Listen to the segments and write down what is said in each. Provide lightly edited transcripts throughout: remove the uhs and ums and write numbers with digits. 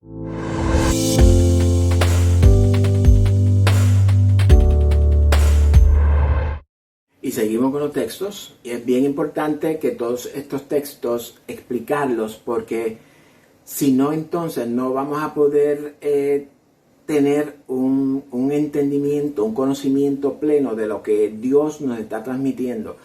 Y seguimos con los textos, y es bien importante que todos estos textos explicarlos, porque si no, entonces no vamos a poder tener un entendimiento, un conocimiento pleno de lo que Dios nos está transmitiendo.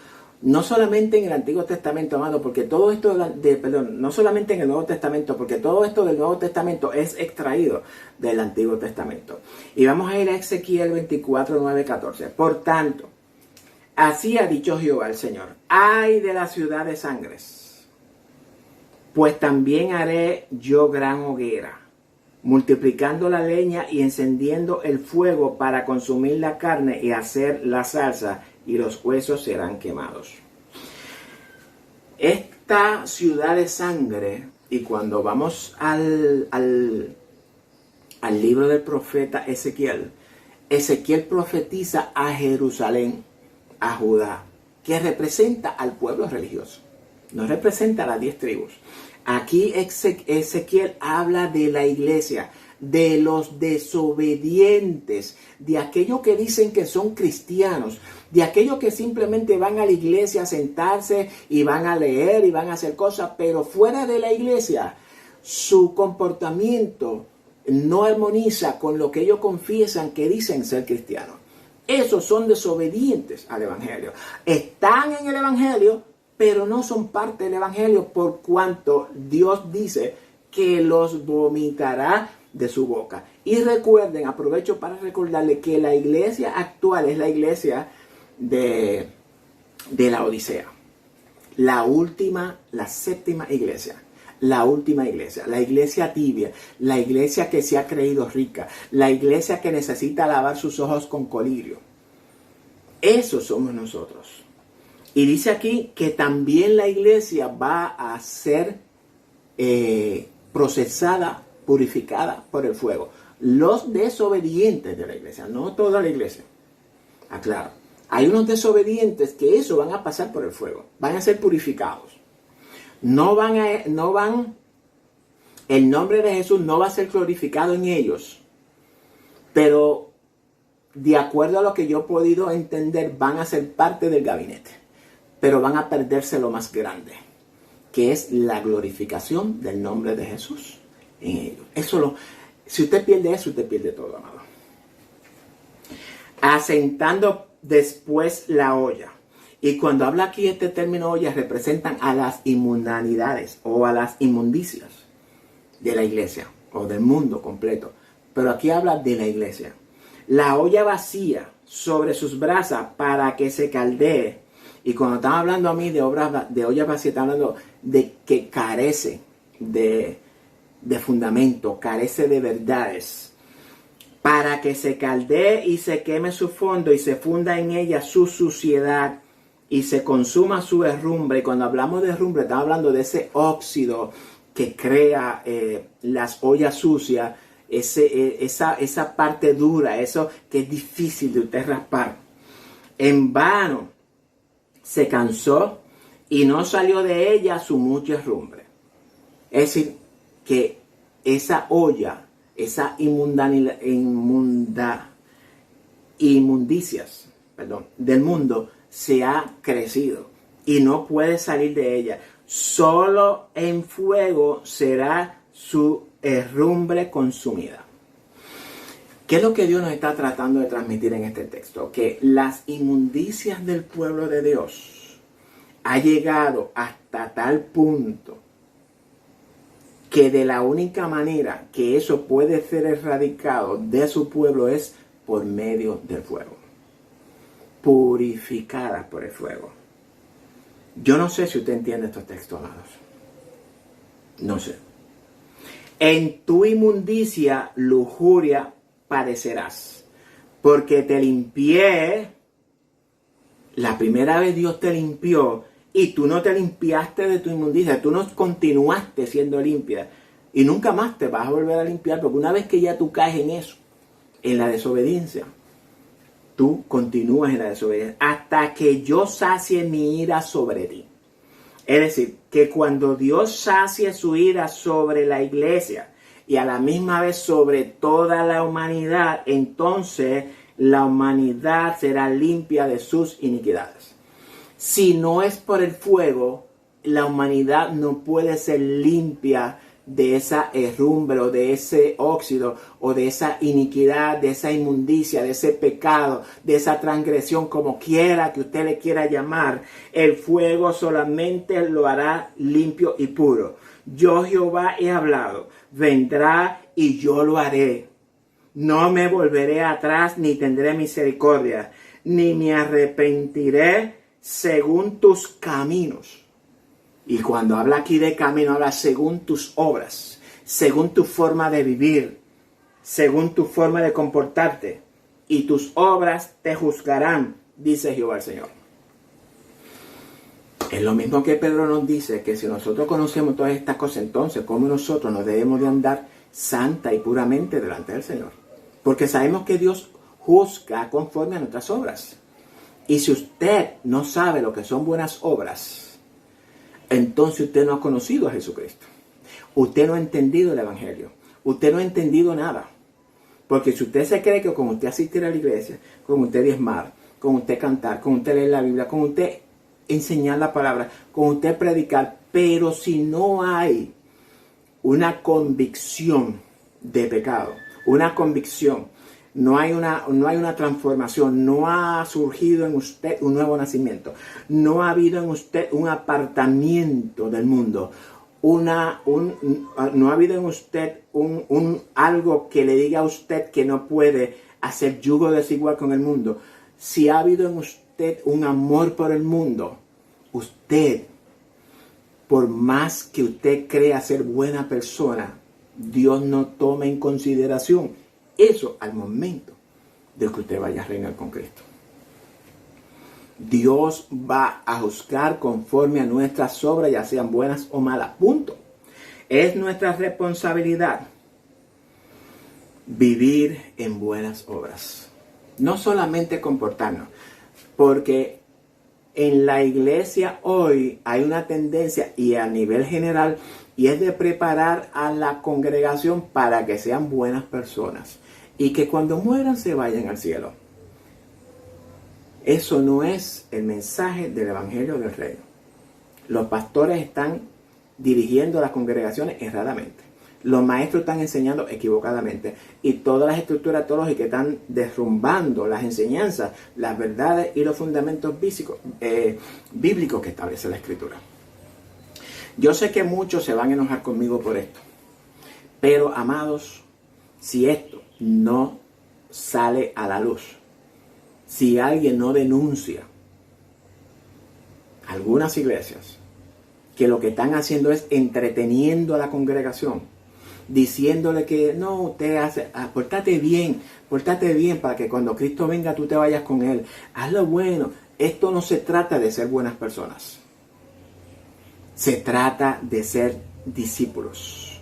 No solamente en el Antiguo Testamento, amado, porque todo esto no solamente en el Nuevo Testamento, porque todo esto del Nuevo Testamento es extraído del Antiguo Testamento. Y vamos a ir a Ezequiel 24, 9, 14. Por tanto, así ha dicho Jehová el Señor: ay de la ciudad de sangres, pues también haré yo gran hoguera, multiplicando la leña y encendiendo el fuego para consumir la carne y hacer la salsa, y los huesos serán quemados. Esta ciudad de sangre, y cuando vamos al libro del profeta Ezequiel, Ezequiel profetiza a Jerusalén, a Judá, que representa al pueblo religioso, no representa a las 10 tribus. Aquí Ezequiel habla de la iglesia, de los desobedientes, de aquellos que dicen que son cristianos, de aquellos que simplemente van a la iglesia a sentarse y van a leer y van a hacer cosas, pero fuera de la iglesia su comportamiento no armoniza con lo que ellos confiesan que dicen ser cristianos. Esos son desobedientes al evangelio. Están en el evangelio, pero no son parte del evangelio, por cuanto Dios dice que los vomitará de su boca. Y recuerden, aprovecho para recordarles que la iglesia actual es la iglesia de la Odisea. La séptima iglesia. La última iglesia, la iglesia tibia, la iglesia que se ha creído rica, la iglesia que necesita lavar sus ojos con colirio. Esos somos nosotros. Y dice aquí que también la iglesia va a ser procesada, purificada por el fuego. Los desobedientes de la iglesia, no toda la iglesia. Aclaro, hay unos desobedientes que eso van a pasar por el fuego, van a ser purificados. El nombre de Jesús no va a ser glorificado en ellos, pero de acuerdo a lo que yo he podido entender, van a ser parte del gabinete, pero van a perderse lo más grande, que es la glorificación del nombre de Jesús en ellos. Si usted pierde eso, usted pierde todo, amado. Asentando después la olla. Y cuando habla aquí este término olla, representan a las inmundanidades o a las inmundicias de la iglesia o del mundo completo. Pero aquí habla de la iglesia. La olla vacía sobre sus brasas para que se caldee. Y cuando están hablando a mí de olla vacía, están hablando de que carece de fundamento, carece de verdades. Para que se caldee y se queme su fondo y se funda en ella su suciedad y se consuma su herrumbre. Y cuando hablamos de herrumbre, estamos hablando de ese óxido que crea las ollas sucias, esa parte dura, eso que es difícil de usted raspar. En vano se cansó y no salió de ella su mucha herrumbre. Es decir, que esa olla, esa inmundicias del mundo se ha crecido y no puede salir de ella. Solo en fuego será su herrumbre consumida. ¿Qué es lo que Dios nos está tratando de transmitir en este texto? Que las inmundicias del pueblo de Dios ha llegado hasta tal punto que de la única manera que eso puede ser erradicado de su pueblo es por medio del fuego. Purificada por el fuego. Yo no sé si usted entiende estos textos, amados. No sé. En tu inmundicia, lujuria padecerás, porque te limpié. La primera vez Dios te limpió y tú no te limpiaste de tu inmundicia, tú no continuaste siendo limpia y nunca más te vas a volver a limpiar, porque una vez que ya tú caes en eso, en la desobediencia, tú continúas en la desobediencia hasta que yo sacie mi ira sobre ti. Es decir, que cuando Dios sacie su ira sobre la iglesia y a la misma vez sobre toda la humanidad, entonces la humanidad será limpia de sus iniquidades. Si no es por el fuego, la humanidad no puede ser limpia de esa herrumbre o de ese óxido o de esa iniquidad, de esa inmundicia, de ese pecado, de esa transgresión, como quiera que usted le quiera llamar. El fuego solamente lo hará limpio y puro. Yo Jehová he hablado, vendrá y yo lo haré. No me volveré atrás ni tendré misericordia, ni me arrepentiré según tus caminos. Y cuando habla aquí de camino, habla según tus obras, según tu forma de vivir, según tu forma de comportarte. Y tus obras te juzgarán, dice Jehová el Señor. Es lo mismo que Pedro nos dice, que si nosotros conocemos todas estas cosas, entonces, ¿cómo nosotros nos debemos de andar santa y puramente delante del Señor? Porque sabemos que Dios juzga conforme a nuestras obras. Y si usted no sabe lo que son buenas obras, entonces usted no ha conocido a Jesucristo. Usted no ha entendido el Evangelio. Usted no ha entendido nada. Porque si usted se cree que con usted asistir a la iglesia, con usted diezmar, con usted cantar, con usted leer la Biblia, con usted enseñar la palabra, con usted predicar, pero si no hay una convicción de pecado, una convicción, no hay una transformación, no ha surgido en usted un nuevo nacimiento, no ha habido en usted un apartamiento del mundo, no ha habido en usted algo que le diga a usted que no puede hacer yugo desigual con el mundo. Si ha habido en usted un amor por el mundo, usted, por más que usted crea ser buena persona, Dios no toma en consideración eso al momento de que usted vaya a reinar con Cristo. Dios va a juzgar conforme a nuestras obras, ya sean buenas o malas. Punto. Es nuestra responsabilidad vivir en buenas obras. No solamente comportarnos, porque en la iglesia hoy hay una tendencia, y a nivel general, y es de preparar a la congregación para que sean buenas personas y que cuando mueran se vayan al cielo. Eso no es el mensaje del Evangelio del Reino. Los pastores están dirigiendo a las congregaciones erradamente. Los maestros están enseñando equivocadamente. Y todas las estructuras teológicas están derrumbando las enseñanzas, las verdades y los fundamentos bíblicos que establece la Escritura. Yo sé que muchos se van a enojar conmigo por esto. Pero, amados, si esto no sale a la luz, si alguien no denuncia algunas iglesias que lo que están haciendo es entreteniendo a la congregación, diciéndole que no, usted hace, pórtate bien para que cuando Cristo venga tú te vayas con Él, hazlo bueno. Esto no se trata de ser buenas personas, se trata de ser discípulos,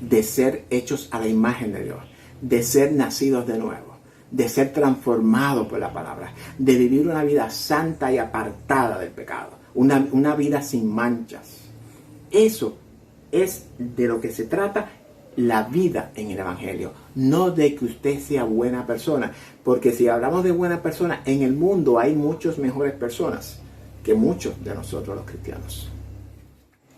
de ser hechos a la imagen de Dios, de ser nacidos de nuevo, de ser transformados por la palabra, de vivir una vida santa y apartada del pecado, una vida sin manchas. Eso es de lo que se trata la vida en el Evangelio, no de que usted sea buena persona, porque si hablamos de buena persona, en el mundo hay muchas mejores personas que muchos de nosotros los cristianos.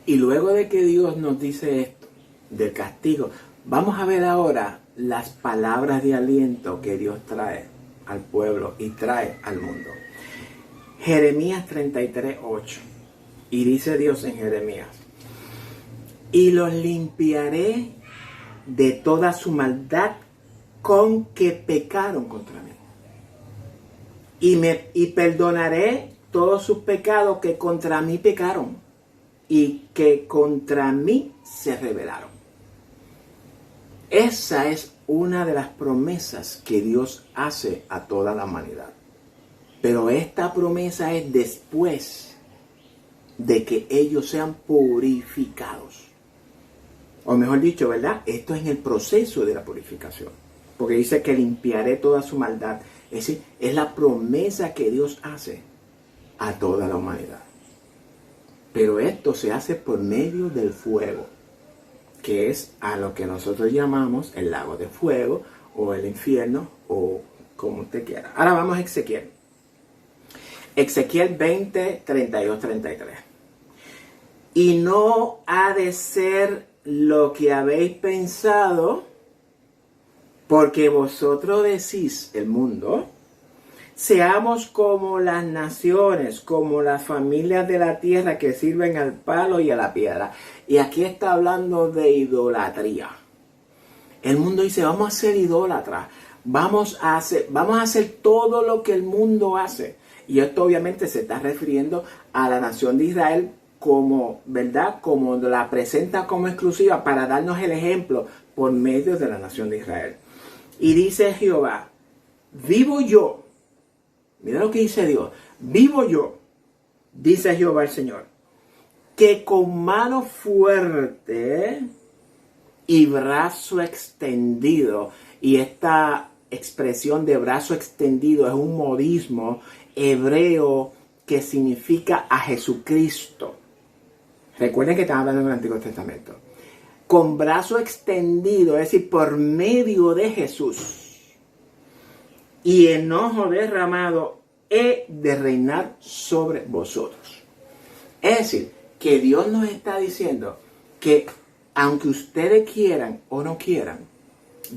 Y luego de que Dios nos dice esto, del castigo, vamos a ver ahora las palabras de aliento que Dios trae al pueblo y trae al mundo. Jeremías 33:8. Y dice Dios en Jeremías: y los limpiaré de toda su maldad con que pecaron contra mí. Y perdonaré todos sus pecados que contra mí pecaron y que contra mí se rebelaron. Esa es una de las promesas que Dios hace a toda la humanidad. Pero esta promesa es después de que ellos sean purificados. O mejor dicho, ¿verdad? Esto es en el proceso de la purificación. Porque dice que limpiaré toda su maldad. Es decir, es la promesa que Dios hace a toda la humanidad. Pero esto se hace por medio del fuego. que es a lo que nosotros llamamos el lago de fuego o el infierno o como usted quiera. Ahora vamos a Ezequiel. Ezequiel 20, 32, 33. Y no ha de ser lo que habéis pensado, porque vosotros decís, el mundo, seamos como las naciones, como las familias de la tierra que sirven al palo y a la piedra. Y aquí está hablando de idolatría. El mundo dice, vamos a ser idólatras, vamos a hacer todo lo que el mundo hace. Y esto obviamente se está refiriendo a la nación de Israel como, ¿verdad? Como la presenta como exclusiva para darnos el ejemplo por medio de la nación de Israel. Y dice Jehová, vivo yo. Mira lo que dice Dios. Vivo yo, dice Jehová el Señor, que con mano fuerte y brazo extendido. Y esta expresión de brazo extendido es un modismo hebreo que significa a Jesucristo. Recuerden que estamos hablando del Antiguo Testamento. Con brazo extendido, es decir, por medio de Jesús. Y enojo derramado he de reinar sobre vosotros. Es decir, que Dios nos está diciendo que aunque ustedes quieran o no quieran,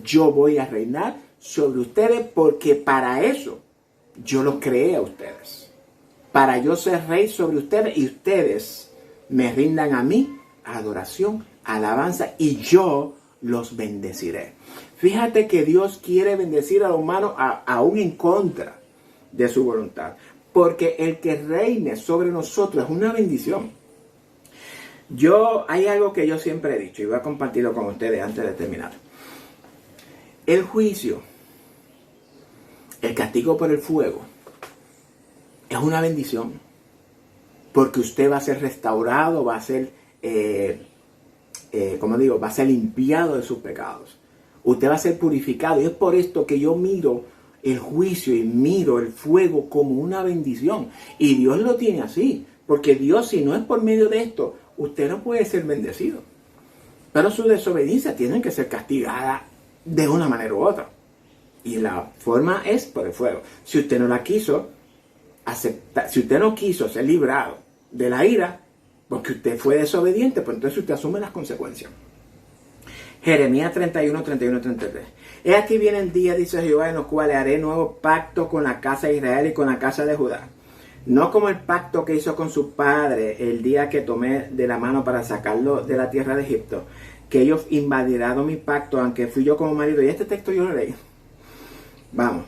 yo voy a reinar sobre ustedes porque para eso yo los creé a ustedes. Para yo ser rey sobre ustedes y ustedes me rindan a mí adoración, alabanza y yo los bendeciré. Fíjate que Dios quiere bendecir a los humanos aún en contra de su voluntad. Porque el que reine sobre nosotros es una bendición. Hay algo que yo siempre he dicho y voy a compartirlo con ustedes antes de terminar. El juicio, el castigo por el fuego, es una bendición. Porque usted va a ser restaurado, va a ser, va a ser limpiado de sus pecados. Usted va a ser purificado. Y es por esto que yo miro el juicio y miro el fuego como una bendición. Y Dios lo tiene así. Porque Dios, si no es por medio de esto, usted no puede ser bendecido. Pero su desobediencia tiene que ser castigada de una manera u otra. Y la forma es por el fuego. Si usted no la quiso aceptar, si usted no quiso ser librado de la ira, porque usted fue desobediente, pues entonces usted asume las consecuencias. Jeremías 31, 31, 33. He aquí viene el día, dice Jehová, en los cuales haré nuevo pacto con la casa de Israel y con la casa de Judá. No como el pacto que hizo con su padre el día que tomé de la mano para sacarlo de la tierra de Egipto, que ellos invalidado mi pacto, aunque fui yo como marido. Y este texto yo lo leí. Vamos.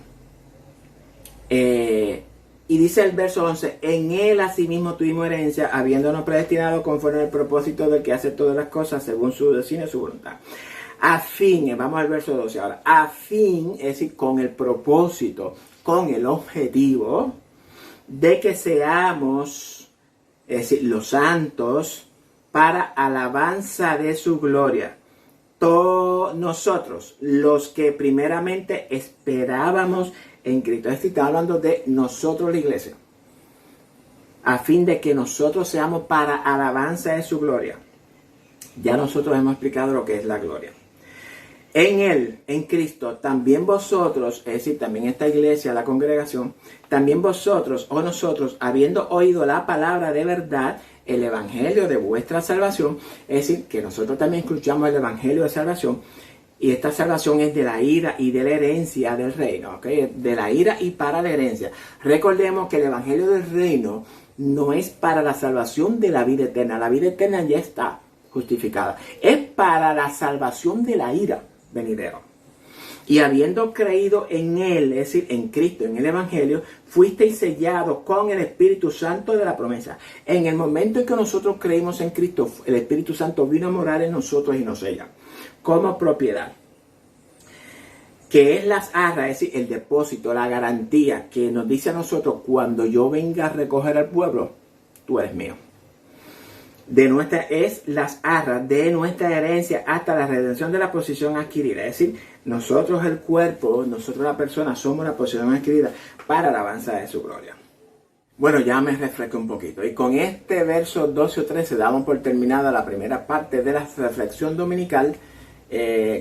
Y dice el verso 11, en él asimismo tuvimos herencia, habiéndonos predestinado conforme al propósito del que hace todas las cosas según su designio y su voluntad. A fin, vamos al verso 12 ahora, a fin, es decir, con el propósito, con el objetivo de que seamos, es decir, los santos, para alabanza de su gloria. Todos nosotros, los que primeramente esperábamos en Cristo. Esto está hablando de nosotros, la iglesia. A fin de que nosotros seamos para alabanza de su gloria. Ya nosotros hemos explicado lo que es la gloria. En Él, en Cristo, también vosotros, es decir, también esta iglesia, la congregación, también vosotros o nosotros, habiendo oído la palabra de verdad, el evangelio de vuestra salvación, es decir, que nosotros también escuchamos el evangelio de salvación, y esta salvación es de la ira y de la herencia del reino, ¿ok? De la ira y para la herencia. Recordemos que el evangelio del reino no es para la salvación de la vida eterna. La vida eterna ya está justificada. Es para la salvación de la ira venidero. Y habiendo creído en Él, es decir, en Cristo, en el evangelio, fuisteis sellados con el Espíritu Santo de la promesa. En el momento en que nosotros creímos en Cristo, el Espíritu Santo vino a morar en nosotros y nos sella como propiedad, que es las arras, es decir, el depósito, la garantía que nos dice a nosotros, cuando yo venga a recoger al pueblo, tú eres mío. Es las arras de nuestra herencia hasta la redención de la posesión adquirida. Es decir, nosotros el cuerpo, nosotros la persona, somos la posesión adquirida para la alabanza de su gloria. Bueno, ya me refresqué un poquito. Y con este verso 12 o 13 damos por terminada la primera parte de la reflexión dominical,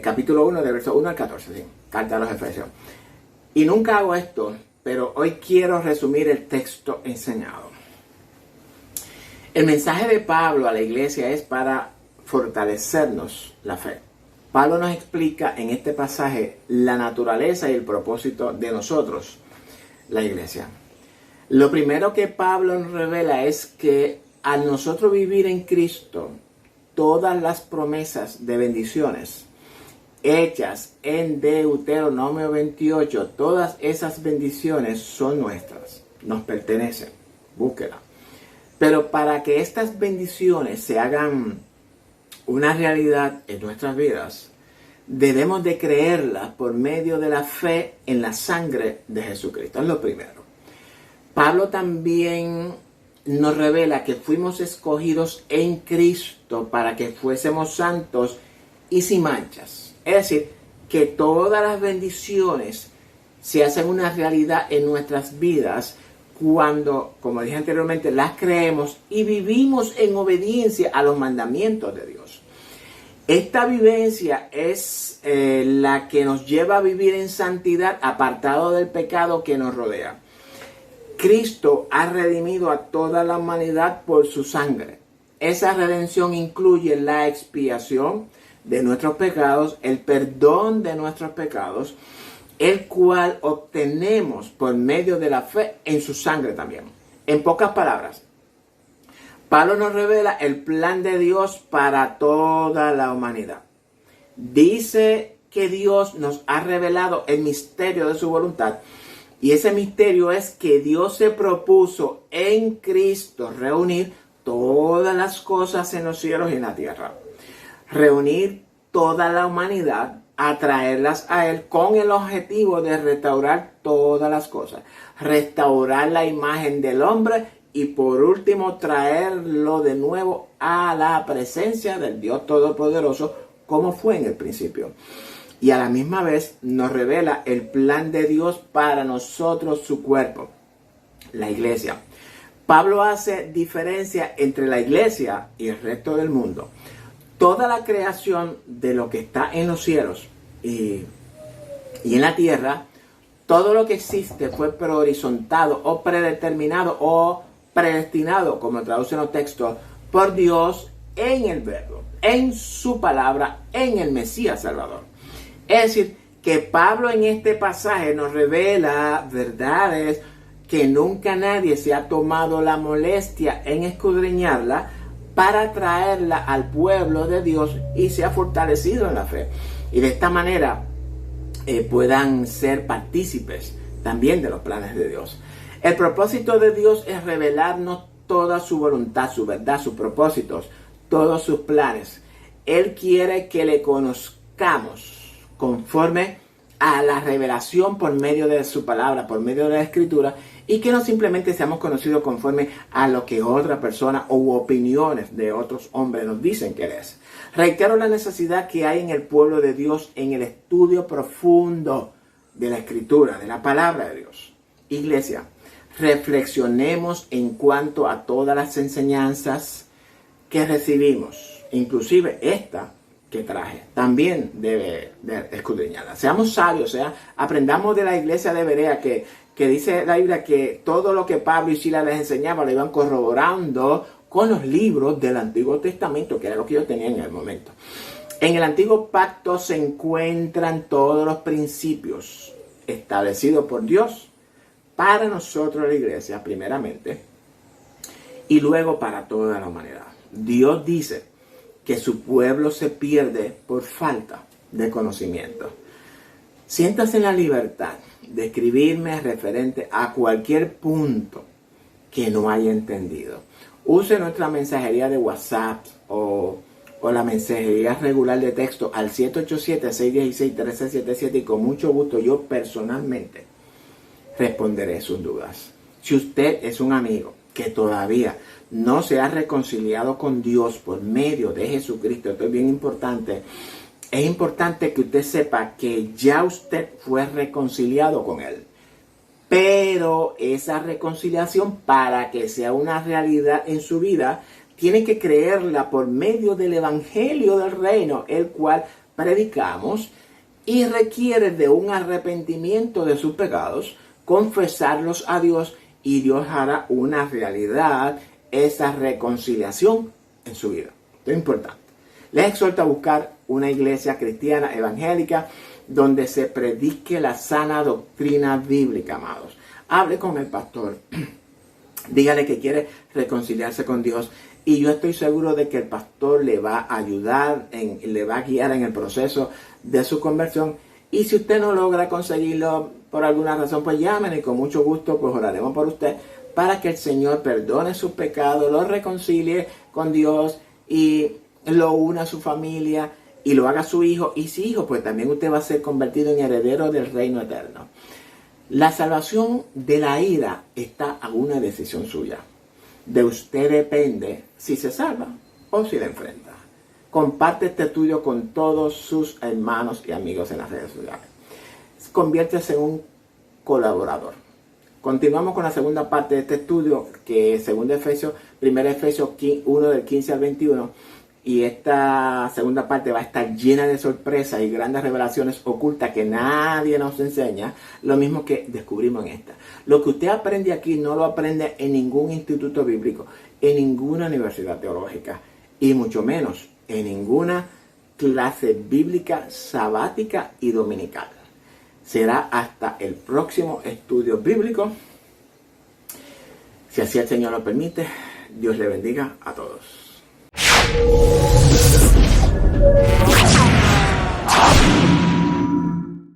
capítulo 1, de verso 1 al 14, ¿sí? Carta a los Efesios. Y nunca hago esto, pero hoy quiero resumir el texto enseñado. El mensaje de Pablo a la iglesia es para fortalecernos la fe. Pablo nos explica en este pasaje la naturaleza y el propósito de nosotros, la iglesia. Lo primero que Pablo nos revela es que al nosotros vivir en Cristo, todas las promesas de bendiciones hechas en Deuteronomio 28, todas esas bendiciones son nuestras, nos pertenecen, búsquela. Pero para que estas bendiciones se hagan una realidad en nuestras vidas, debemos de creerlas por medio de la fe en la sangre de Jesucristo. Es lo primero. Pablo también nos revela que fuimos escogidos en Cristo para que fuésemos santos y sin manchas. Es decir, que todas las bendiciones se hacen una realidad en nuestras vidas cuando, como dije anteriormente, las creemos y vivimos en obediencia a los mandamientos de Dios. Esta vivencia es la que nos lleva a vivir en santidad, apartado del pecado que nos rodea. Cristo ha redimido a toda la humanidad por su sangre. Esa redención incluye la expiación de nuestros pecados, el perdón de nuestros pecados, el cual obtenemos por medio de la fe en su sangre también. En pocas palabras, Pablo nos revela el plan de Dios para toda la humanidad. Dice que Dios nos ha revelado el misterio de su voluntad. Y ese misterio es que Dios se propuso en Cristo reunir todas las cosas en los cielos y en la tierra. Reunir toda la humanidad, atraerlas a Él con el objetivo de restaurar todas las cosas. Restaurar la imagen del hombre y por último traerlo de nuevo a la presencia del Dios Todopoderoso como fue en el principio. Y a la misma vez nos revela el plan de Dios para nosotros, su cuerpo, la iglesia. Pablo hace diferencia entre la iglesia y el resto del mundo. Toda la creación de lo que está en los cielos y en la tierra, todo lo que existe fue prehorizontado o predeterminado o predestinado, como traducen los textos, por Dios en el Verbo, en su palabra, en el Mesías Salvador. Es decir, que Pablo en este pasaje nos revela verdades que nunca nadie se ha tomado la molestia en escudriñarla para traerla al pueblo de Dios y se ha fortalecido en la fe. Y de esta manera puedan ser partícipes también de los planes de Dios. El propósito de Dios es revelarnos toda su voluntad, su verdad, sus propósitos, todos sus planes. Él quiere que le conozcamos conforme a la revelación por medio de su palabra, por medio de la escritura, y que no simplemente seamos conocidos conforme a lo que otra persona u opiniones de otros hombres nos dicen que es. Reitero la necesidad que hay en el pueblo de Dios en el estudio profundo de la escritura, de la palabra de Dios. Iglesia, reflexionemos en cuanto a todas las enseñanzas que recibimos, inclusive esta que traje, también debe de escudriñarla. Seamos sabios, aprendamos de la iglesia de Berea que dice la Biblia que todo lo que Pablo y Silas les enseñaban lo iban corroborando con los libros del Antiguo Testamento, que era lo que ellos tenían en el momento. En el Antiguo Pacto se encuentran todos los principios establecidos por Dios para nosotros, la iglesia, primeramente, y luego para toda la humanidad. Dios dice que su pueblo se pierde por falta de conocimiento. Siéntase en la libertad de escribirme referente a cualquier punto que no haya entendido. Use nuestra mensajería de WhatsApp o la mensajería regular de texto al 787-616-1377 y con mucho gusto yo personalmente responderé sus dudas. Si usted es un amigo que todavía no se ha reconciliado con Dios por medio de Jesucristo, esto es bien importante. Es importante que usted sepa que ya usted fue reconciliado con Él. Pero esa reconciliación, para que sea una realidad en su vida, tiene que creerla por medio del Evangelio del Reino, el cual predicamos, y requiere de un arrepentimiento de sus pecados, confesarlos a Dios, y Dios hará una realidad esa reconciliación en su vida. Esto es importante. Les exhorto a buscar una iglesia cristiana evangélica donde se predique la sana doctrina bíblica, amados. Hable con el pastor, dígale que quiere reconciliarse con Dios, y yo estoy seguro de que el pastor le va a ayudar, le va a guiar en el proceso de su conversión. Y si usted no logra conseguirlo por alguna razón, pues llámenme y con mucho gusto pues oraremos por usted para que el Señor perdone sus pecados, lo reconcilie con Dios y lo una a su familia y lo haga su hijo. Y si hijo, pues también usted va a ser convertido en heredero del reino eterno. La salvación de la ira está a una decisión suya. De usted depende si se salva o si la enfrenta. Comparte este estudio con todos sus hermanos y amigos en las redes sociales. Conviértese en un colaborador. Continuamos con la segunda parte de este estudio, que es 1 Efesios 1 del 15 al 21. Y esta segunda parte va a estar llena de sorpresas y grandes revelaciones ocultas que nadie nos enseña, lo mismo que descubrimos en esta. Lo que usted aprende aquí no lo aprende en ningún instituto bíblico, en ninguna universidad teológica, y mucho menos en ninguna clase bíblica sabática y dominical. Será hasta el próximo estudio bíblico. Si así el Señor lo permite, Dios le bendiga a todos.